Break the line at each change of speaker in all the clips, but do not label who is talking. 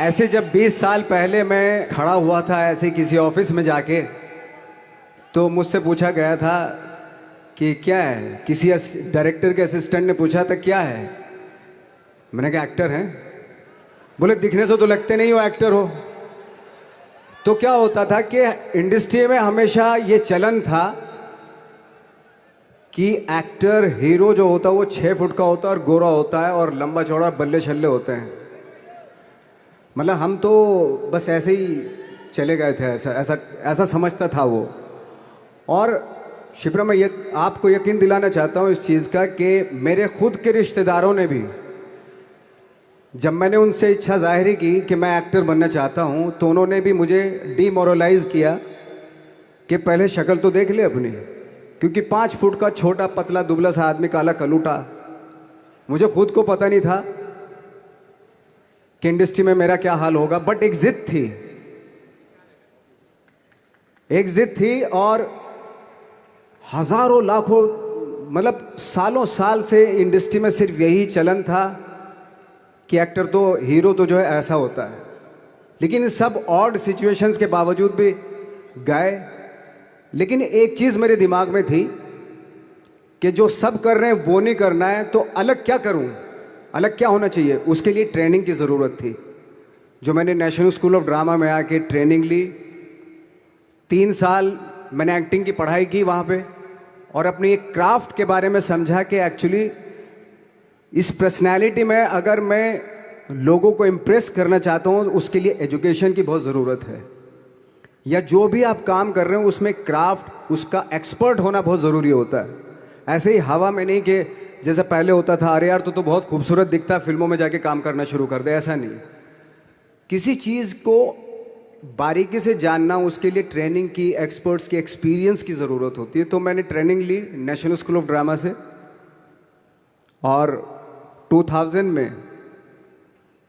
ऐसे जब 20 साल पहले मैं खड़ा हुआ था ऐसे किसी ऑफिस में जाके, तो मुझसे पूछा गया था कि क्या है। किसी डायरेक्टर के असिस्टेंट ने पूछा था क्या है। मैंने कहा एक्टर हैं। बोले दिखने से तो लगते नहीं हो एक्टर हो। तो क्या होता था कि इंडस्ट्री में हमेशा ये चलन था कि एक्टर हीरो जो होता है वो 6 फुट का होता है और गोरा होता है और लंबा चौड़ा बल्ले छल्ले होते हैं। मतलब हम तो बस ऐसे ही चले गए थे, ऐसा ऐसा ऐसा समझता था वो। और शिप्रा, मैं आपको यकीन दिलाना चाहता हूँ इस चीज़ का कि मेरे खुद के रिश्तेदारों ने भी, जब मैंने उनसे इच्छा जाहिर की कि मैं एक्टर बनना चाहता हूँ, तो उन्होंने भी मुझे डीमोरलाइज किया कि पहले शक्ल तो देख ले अपनी। क्योंकि 5 फुट का छोटा पतला दुबला सा आदमी, काला कलूटा, मुझे खुद को पता नहीं था कि इंडस्ट्री में मेरा क्या हाल होगा। बट एक जिद थी, एक जिद थी। और हजारों लाखों, मतलब सालों साल से इंडस्ट्री में सिर्फ यही चलन था कि एक्टर तो, हीरो तो जो है ऐसा होता है। लेकिन इन सब ऑड सिचुएशंस के बावजूद भी गए। लेकिन एक चीज़ मेरे दिमाग में थी कि जो सब कर रहे हैं वो नहीं करना है, तो अलग क्या करूं, अलग क्या होना चाहिए। उसके लिए ट्रेनिंग की ज़रूरत थी, जो मैंने नेशनल स्कूल ऑफ ड्रामा में आके ट्रेनिंग ली। 3 साल मैंने एक्टिंग की पढ़ाई की वहाँ पे, और अपनी एक क्राफ्ट के बारे में समझा कि एक्चुअली इस पर्सनैलिटी में अगर मैं लोगों को इम्प्रेस करना चाहता हूँ, उसके लिए एजुकेशन की बहुत ज़रूरत है। या जो भी आप काम कर रहे हो उसमें क्राफ्ट, उसका एक्सपर्ट होना बहुत ज़रूरी होता है। ऐसे ही हवा में नहीं कि जैसे पहले होता था, अरे यार तो बहुत खूबसूरत दिखता है, फिल्मों में जाके काम करना शुरू कर दे, ऐसा नहीं। किसी चीज़ को बारीकी से जानना, उसके लिए ट्रेनिंग की, एक्सपर्ट्स की, एक्सपीरियंस की ज़रूरत होती है। तो मैंने ट्रेनिंग ली नेशनल स्कूल ऑफ ड्रामा से, और 2000 में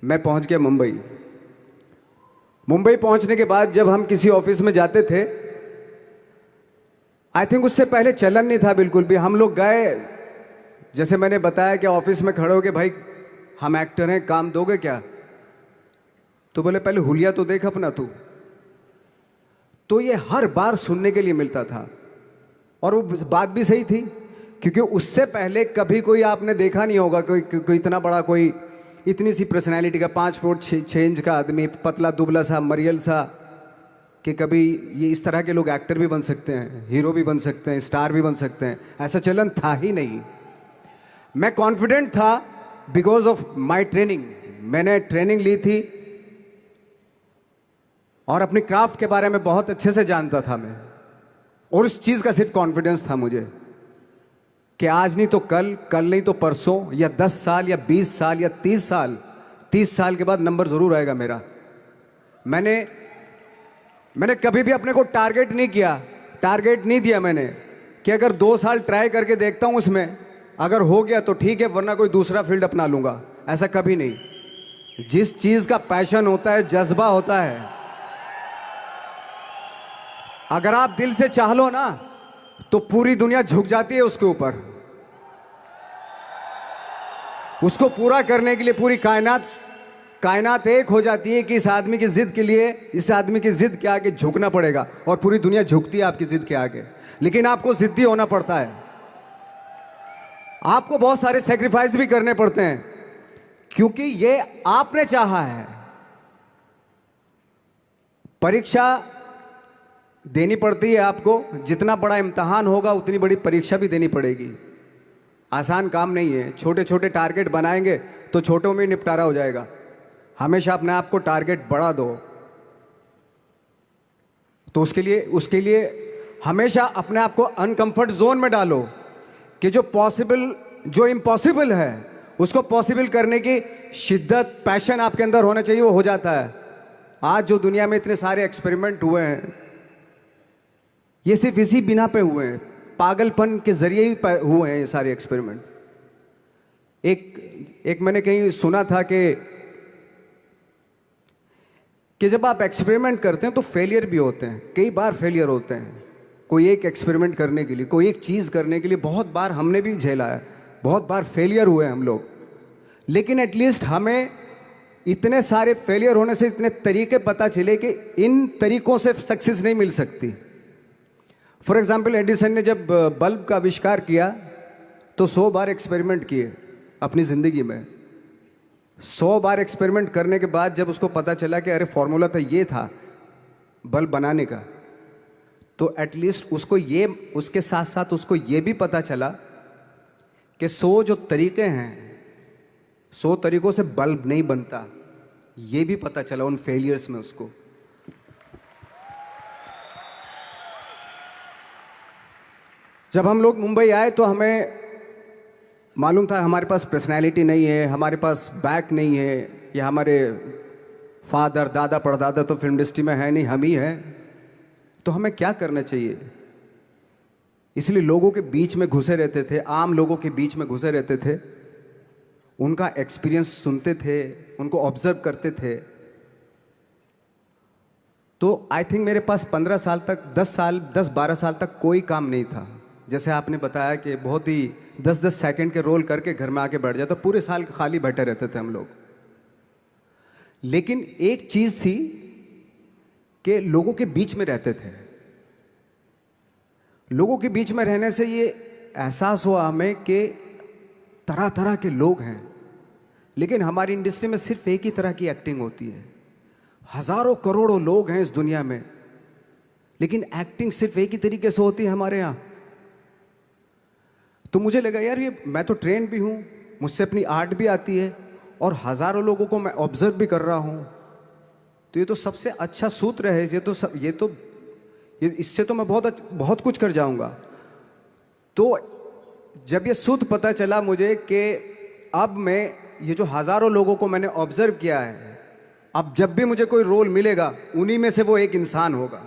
मैं पहुंच गया मुंबई। मुंबई पहुंचने के बाद जब हम किसी ऑफिस में जाते थे, आई थिंक उससे पहले चलन नहीं था बिल्कुल भी। हम लोग गए, जैसे मैंने बताया कि ऑफिस में खड़े हो के, भाई हम एक्टर हैं, काम दोगे क्या। तो बोले पहले हुलिया तो देख अपना तू। तो ये हर बार सुनने के लिए मिलता था, और वो बात भी सही थी। क्योंकि उससे पहले कभी कोई आपने देखा नहीं होगा कोई इतना बड़ा, कोई इतनी सी पर्सनैलिटी का 5 फुट 6 इंच का आदमी, पतला दुबला सा मरियल सा, कि कभी ये इस तरह के लोग एक्टर भी बन सकते हैं, हीरो भी बन सकते हैं, स्टार भी बन सकते हैं। ऐसा चलन था ही नहीं। मैं कॉन्फिडेंट था बिकॉज ऑफ माई ट्रेनिंग। मैंने ट्रेनिंग ली थी और अपनी क्राफ्ट के बारे में बहुत अच्छे से जानता था मैं, और उस चीज़ का सिर्फ कॉन्फिडेंस था मुझे कि आज नहीं तो कल, कल नहीं तो परसों, या 10 साल या 20 साल या 30 साल, 30 साल के बाद नंबर ज़रूर आएगा मेरा। मैंने कभी भी अपने को टारगेट नहीं किया, टारगेट नहीं दिया मैंने कि अगर 2 साल ट्राई करके देखता हूँ, उसमें अगर हो गया तो ठीक है, वरना कोई दूसरा फील्ड अपना लूँगा। ऐसा कभी नहीं। जिस चीज़ का पैशन होता है, जज्बा होता है, अगर आप दिल से चाह लो ना, तो पूरी दुनिया झुक जाती है उसके ऊपर। उसको पूरा करने के लिए पूरी कायनात एक हो जाती है कि इस आदमी की जिद के लिए, इस आदमी की जिद के आगे झुकना पड़ेगा, और पूरी दुनिया झुकती है आपकी जिद के आगे। लेकिन आपको जिद्दी होना पड़ता है, आपको बहुत सारे सेक्रीफाइस भी करने पड़ते हैं, क्योंकि ये आपने चाहा है। परीक्षा देनी पड़ती है आपको, जितना बड़ा इम्तहान होगा उतनी बड़ी परीक्षा भी देनी पड़ेगी। आसान काम नहीं है। छोटे छोटे टारगेट बनाएंगे तो छोटों में निपटारा हो जाएगा। हमेशा अपने आप को टारगेट बढ़ा दो। तो उसके लिए हमेशा अपने आप को अनकंफर्ट जोन में डालो, कि जो इम्पॉसिबल है उसको पॉसिबल करने की शिद्दत, पैशन आपके अंदर होना चाहिए, वो हो जाता है। आज जो दुनिया में इतने सारे एक्सपेरिमेंट हुए हैं, ये सिर्फ इसी बिना पे हुए हैं, पागलपन के जरिए ही हुए हैं ये सारे एक्सपेरिमेंट। एक मैंने कहीं सुना था कि जब आप एक्सपेरिमेंट करते हैं तो फेलियर भी होते हैं, कई बार फेलियर होते हैं। कोई एक एक्सपेरिमेंट करने के लिए, कोई एक चीज़ करने के लिए बहुत बार हमने भी झेला है, बहुत बार फेलियर हुए हम लोग। लेकिन एटलीस्ट हमें इतने सारे फेलियर होने से इतने तरीके पता चले कि इन तरीकों से सक्सेस नहीं मिल सकती। फॉर एग्जाम्पल, एडिसन ने जब बल्ब का आविष्कार किया तो 100 बार एक्सपेरिमेंट किए अपनी ज़िंदगी में। 100 बार एक्सपेरिमेंट करने के बाद जब उसको पता चला कि अरे फॉर्मूला तो ये था बल्ब बनाने का, तो एटलीस्ट उसको ये, उसके साथ साथ उसको ये भी पता चला कि 100 जो तरीके हैं, 100 तरीकों से बल्ब नहीं बनता, ये भी पता चला उन फेलियर्स में उसको। जब हम लोग मुंबई आए तो हमें मालूम था हमारे पास पर्सनैलिटी नहीं है, हमारे पास बैक नहीं है, या हमारे फादर दादा परदादा तो फिल्म इंडस्ट्री में है नहीं, हम ही हैं, तो हमें क्या करना चाहिए। इसलिए लोगों के बीच में घुसे रहते थे, आम लोगों के बीच में घुसे रहते थे, उनका एक्सपीरियंस सुनते थे, उनको ऑब्जर्व करते थे। तो आई थिंक मेरे पास 15 साल तक, 10-12 साल तक कोई काम नहीं था। जैसे आपने बताया कि बहुत ही 10-10 सेकंड के रोल करके घर में आके बैठ जाता, पूरे साल खाली बैठे रहते थे हम लोग। लेकिन एक चीज थी कि लोगों के बीच में रहते थे। लोगों के बीच में रहने से ये एहसास हुआ हमें कि तरह तरह के लोग हैं, लेकिन हमारी इंडस्ट्री में सिर्फ एक ही तरह की एक्टिंग होती है। हजारों करोड़ों लोग हैं इस दुनिया में, लेकिन एक्टिंग सिर्फ एक ही तरीके से होती है हमारे यहाँ। तो मुझे लगा यार, ये मैं तो ट्रेन भी हूँ, मुझसे अपनी आर्ट भी आती है, और हजारों लोगों को मैं ऑब्जर्व भी कर रहा हूँ, तो ये तो सबसे अच्छा सूत्र है। इससे तो मैं बहुत कुछ कर जाऊंगा। तो जब ये सूत्र पता चला मुझे कि अब मैं ये जो हजारों लोगों को मैंने ऑब्जर्व किया है, अब जब भी मुझे कोई रोल मिलेगा उन्हीं में से वो एक इंसान होगा।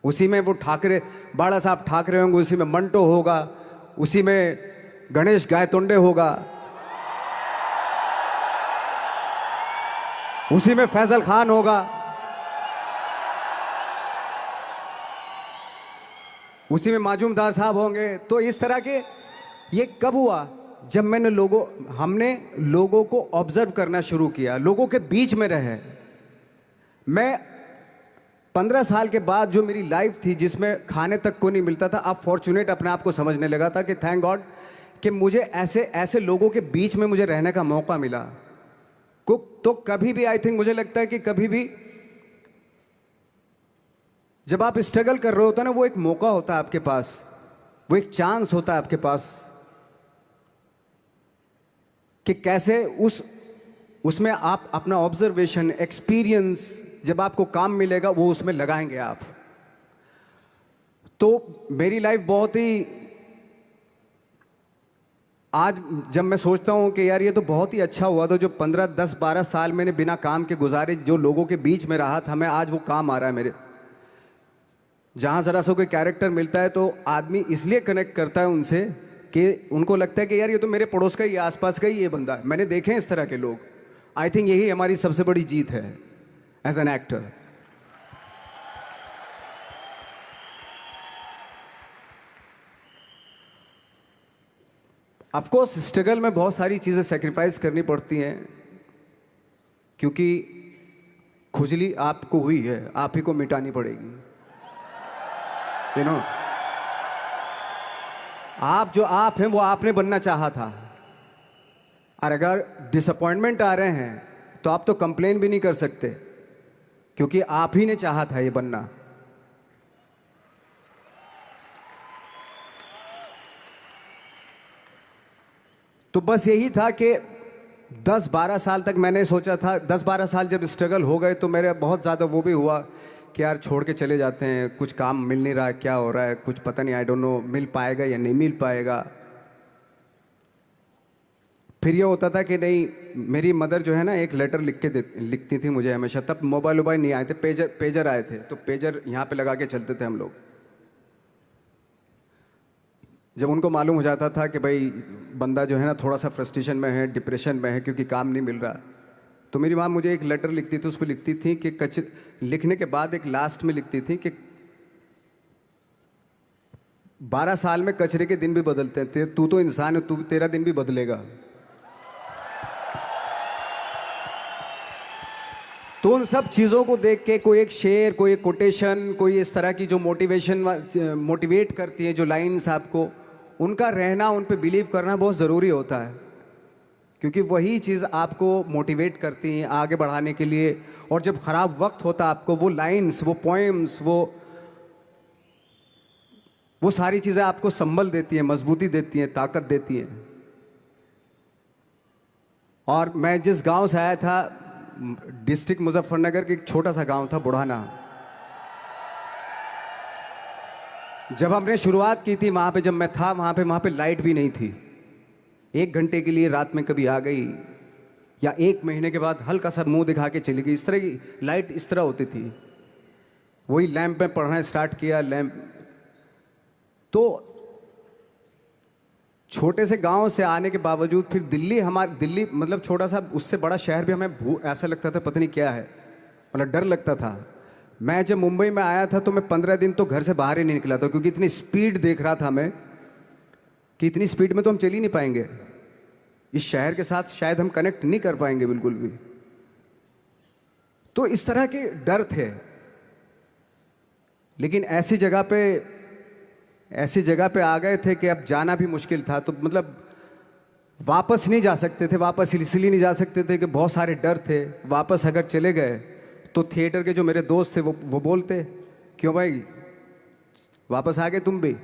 उसी में वो ठाकरे, बाला साहब ठाकरे होंगे, उसी में मंटो होगा, उसी में गणेश गायतोंडे होगा, उसी में फैजल खान होगा, उसी में माजूमदार साहब होंगे। तो इस तरह के, ये कब हुआ? जब हमने लोगों को ऑब्जर्व करना शुरू किया, लोगों के बीच में रहे। मैं 15 साल के बाद जो मेरी लाइफ थी, जिसमें खाने तक को नहीं मिलता था, अब फॉर्चुनेट अपने आप को समझने लगा था कि थैंक गॉड कि मुझे ऐसे ऐसे लोगों के बीच में मुझे रहने का मौका मिला। तो कभी भी, आई थिंक मुझे लगता है कि कभी भी जब आप स्ट्रगल कर रहे होते ना, वो एक मौका होता है आपके पास, वो एक चांस होता है आपके पास कि कैसे उसमें आप अपना ऑब्जर्वेशन, एक्सपीरियंस, जब आपको काम मिलेगा वो उसमें लगाएंगे आप। तो मेरी लाइफ बहुत ही, आज जब मैं सोचता हूँ कि यार ये तो बहुत ही अच्छा हुआ था जो 15, 10, 12 साल मैंने बिना काम के गुजारे, जो लोगों के बीच में रहा था, मैं आज वो काम आ रहा है मेरे। जहाँ ज़रा सा कोई कैरेक्टर मिलता है तो आदमी इसलिए कनेक्ट करता है उनसे कि उनको लगता है कि यार ये तो मेरे पड़ोस का ही, आसपास का ही ये बंदा है। मैंने देखे हैं इस तरह के लोग। आई थिंक यही हमारी सबसे बड़ी जीत है as an actor. Of course struggle में बहुत सारी चीज़ें सेक्रीफाइस करनी पड़ती हैं, क्योंकि खुजली आपको हुई है, आप ही को मिटानी पड़ेगी। यू नो, आप जो आप हैं वो आपने बनना चाहा था, और अगर डिसअपॉइंटमेंट आ रहे हैं तो आप तो कंप्लेन भी नहीं कर सकते, क्योंकि आप ही ने चाहा था ये बनना। तो बस यही था कि 10-12 साल तक मैंने सोचा था, 10-12 साल जब स्ट्रगल हो गए तो मेरे बहुत ज़्यादा वो भी हुआ कि यार छोड़ के चले जाते हैं, कुछ काम मिल नहीं रहा है, क्या हो रहा है, कुछ पता नहीं, आई डोंट नो मिल पाएगा या नहीं मिल पाएगा। फिर ये होता था कि नहीं, मेरी मदर जो है ना, एक लेटर लिखती थी मुझे हमेशा। तब मोबाइल वोबाइल नहीं आए थे, पेजर आए थे, तो पेजर यहाँ पे लगा के चलते थे हम लोग। जब उनको मालूम हो जाता था कि भाई बंदा जो है ना थोड़ा सा फ्रस्ट्रेशन में है, डिप्रेशन में है, क्योंकि काम नहीं मिल रहा, तो मेरी माँ मुझे एक लेटर लिखती थी। उस पर लिखती थी कि लिखने के बाद एक लास्ट में लिखती थी कि 12 साल में कचरे के दिन भी बदलते हैं, तू तो इंसान है, तेरा दिन भी बदलेगा। तो उन सब चीज़ों को देख के कोई एक शेर, कोई एक कोटेशन, कोई इस तरह की जो मोटिवेट करती है जो लाइंस आपको, उनका रहना, उन पे बिलीव करना बहुत ज़रूरी होता है, क्योंकि वही चीज़ आपको मोटिवेट करती हैं आगे बढ़ाने के लिए। और जब ख़राब वक्त होता है आपको, वो लाइंस, वो पोएम्स, वो सारी चीज़ें आपको संबल देती हैं, मजबूती देती हैं, ताकत देती हैं। और मैं जिस गांव से आया था, डिस्ट्रिक्ट मुजफ्फरनगर के एक छोटा सा गांव था बुढ़ाना। जब हमने शुरुआत की थी वहाँ पे, जब मैं था वहाँ पे लाइट भी नहीं थी। 1 घंटे के लिए रात में कभी आ गई, या 1 महीने के बाद हल्का सा मुंह दिखा के चली गई। इस तरह की लाइट इस तरह होती थी। वही लैंप में पढ़ना स्टार्ट किया, लैंप। तो छोटे से गांव से आने के बावजूद फिर दिल्ली मतलब छोटा सा, उससे बड़ा शहर भी हमें ऐसा लगता था पता नहीं क्या है, मतलब डर लगता था। मैं जब मुंबई में आया था तो मैं 15 दिन तो घर से बाहर ही नहीं निकला था, क्योंकि इतनी स्पीड देख रहा था मैं कि इतनी स्पीड में तो हम चल ही नहीं पाएंगे, इस शहर के साथ शायद हम कनेक्ट नहीं कर पाएंगे बिल्कुल भी। तो इस तरह के डर थे। लेकिन ऐसी जगह पे आ गए थे कि अब जाना भी मुश्किल था। तो मतलब वापस नहीं जा सकते थे, वापस इसलिए नहीं जा सकते थे कि बहुत सारे डर थे। वापस अगर चले गए तो थिएटर के जो मेरे दोस्त थे वो बोलते, क्यों भाई वापस आ गए तुम भी,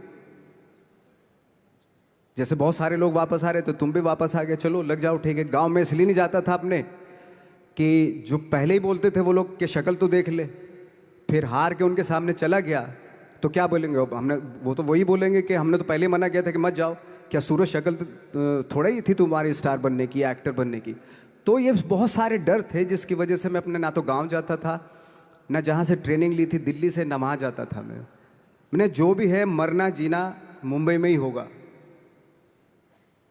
जैसे बहुत सारे लोग वापस आ रहे थे तुम भी वापस आ गए, चलो लग जाओ ठीक है। गांव में इसलिए नहीं जाता था अपने कि जो पहले ही बोलते थे वो लोग कि शक्ल तो देख ले, फिर हार के उनके सामने चला गया तो क्या बोलेंगे वो तो वही बोलेंगे कि हमने तो पहले ही मना किया था कि मत जाओ, क्या सूरज शक्ल तो थोड़ा ही थी तुम्हारी स्टार बनने की, एक्टर बनने की। तो ये बहुत सारे डर थे जिसकी वजह से मैं अपने ना तो गांव जाता था, ना जहाँ से ट्रेनिंग ली थी दिल्ली से, ना वहाँ जाता था। मैंने जो भी है मरना जीना मुंबई में ही होगा।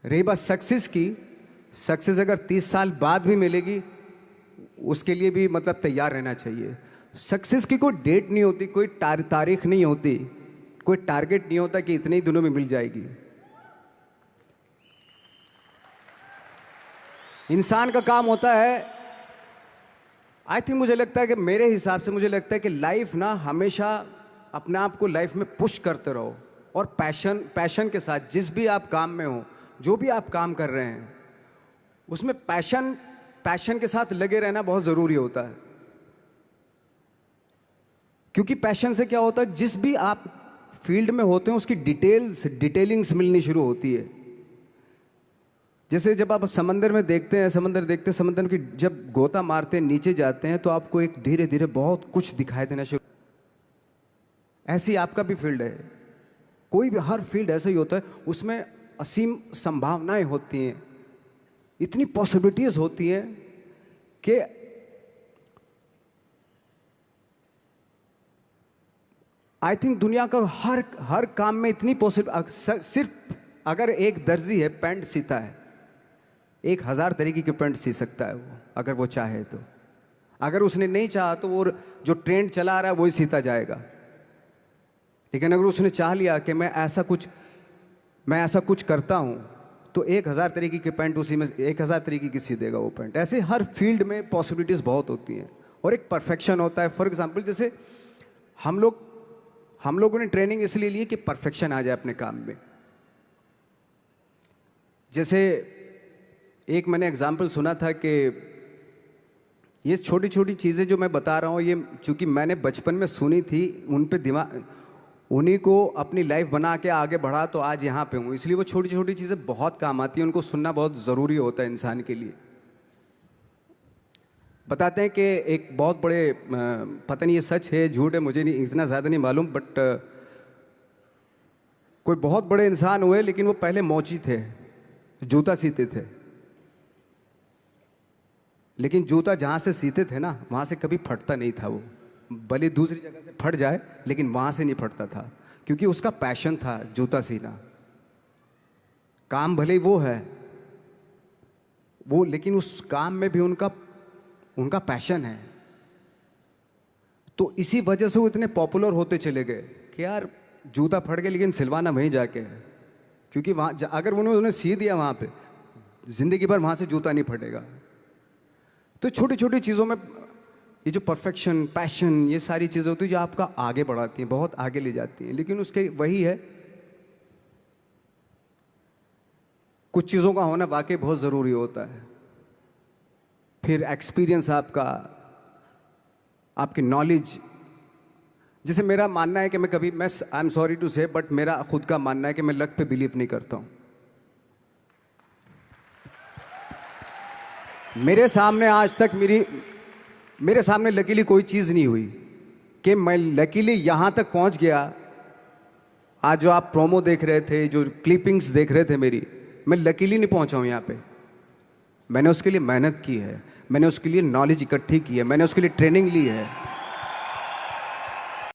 रही बात सक्सेस की, सक्सेस अगर 30 साल बाद भी मिलेगी उसके लिए भी मतलब तैयार रहना चाहिए। सक्सेस की कोई डेट नहीं होती, कोई तारीख नहीं होती, कोई टारगेट नहीं होता कि इतने ही दिनों में मिल जाएगी। इंसान का काम होता है, आई थिंक मुझे लगता है कि मेरे हिसाब से मुझे लगता है कि लाइफ ना हमेशा अपने आप को लाइफ में पुश करते रहो, और पैशन के साथ जिस भी आप काम में हो, जो भी आप काम कर रहे हैं उसमें पैशन के साथ लगे रहना बहुत ज़रूरी होता है। क्योंकि पैशन से क्या होता है, जिस भी आप फील्ड में होते हैं उसकी डिटेलिंग्स मिलनी शुरू होती है। जैसे जब आप समंदर में देखते हैं, समंदर की जब गोता मारते हैं, नीचे जाते हैं तो आपको एक धीरे धीरे बहुत कुछ दिखाई देना शुरू। ऐसी आपका भी फील्ड है, कोई भी हर फील्ड ऐसा ही होता है, उसमें असीम संभावनाएं होती हैं, इतनी पॉसिबिलिटीज होती हैं कि आई थिंक दुनिया का हर काम में इतनी सिर्फ अगर एक दर्जी है पैंट सीता है, 1000 तरीके की पैंट सी सकता है वो, अगर वो चाहे तो। अगर उसने नहीं चाहा तो वो जो ट्रेंड चला रहा है वही सीता जाएगा। लेकिन अगर उसने चाह लिया कि मैं ऐसा कुछ करता हूं, तो 1000 तरीके की पैंट उसी में 1000 तरीके की सी देगा वो पैंट। ऐसे हर फील्ड में पॉसिबिलिटीज बहुत होती हैं, और एक परफेक्शन होता है। फॉर एग्जाम्पल जैसे हम लोगों ने ट्रेनिंग इसलिए ली कि परफेक्शन आ जाए अपने काम में। जैसे एक मैंने एग्जाम्पल सुना था कि ये छोटी छोटी चीज़ें जो मैं बता रहा हूँ, ये चूंकि मैंने बचपन में सुनी थी, उन पे उन्हीं को अपनी लाइफ बना के आगे बढ़ा तो आज यहाँ पे हूँ। इसलिए वो छोटी छोटी चीज़ें बहुत काम आती हैं, उनको सुनना बहुत ज़रूरी होता है इंसान के लिए। बताते हैं कि एक बहुत बड़े, पता नहीं ये सच है झूठ है, मुझे नहीं इतना ज़्यादा नहीं मालूम, बट कोई बहुत बड़े इंसान हुए, लेकिन वो पहले मोची थे, जूता सीते थे। लेकिन जूता जहाँ से सीते थे ना, वहाँ से कभी फटता नहीं था वो, भले दूसरी जगह से फट जाए लेकिन वहाँ से नहीं फटता था, क्योंकि उसका पैशन था जूता सीना। काम भले ही वो है वो, लेकिन उस काम में भी उनका पैशन है। तो इसी वजह से वो इतने पॉपुलर होते चले गए कि यार जूता फट गया लेकिन सिलवाना वहीं जाके है, क्योंकि वहाँ अगर उन्होंने सी दिया वहाँ पे, जिंदगी भर वहाँ से जूता नहीं फटेगा। तो छोटी छोटी चीज़ों में ये जो परफेक्शन, पैशन, ये सारी चीज़ें होती हैं जो आपका आगे बढ़ाती हैं, बहुत आगे ले जाती हैं। लेकिन उसके वही है, कुछ चीज़ों का होना वाकई बहुत ज़रूरी होता है। फिर एक्सपीरियंस आपका, आपकी नॉलेज। जैसे मेरा मानना है कि मैं कभी, मैं आई एम सॉरी टू से, बट मेरा खुद का मानना है कि मैं लक पे बिलीव नहीं करता हूँ। मेरे सामने आज तक मेरे सामने लकीली कोई चीज़ नहीं हुई कि मैं लकीली यहाँ तक पहुँच गया। आज जो आप प्रोमो देख रहे थे, जो क्लिपिंग्स देख रहे थे मेरी, मैं लकीली नहीं पहुँचा हूँ यहाँ पे। मैंने उसके लिए मेहनत की है, मैंने उसके लिए नॉलेज इकट्ठी की है, मैंने उसके लिए ट्रेनिंग ली है।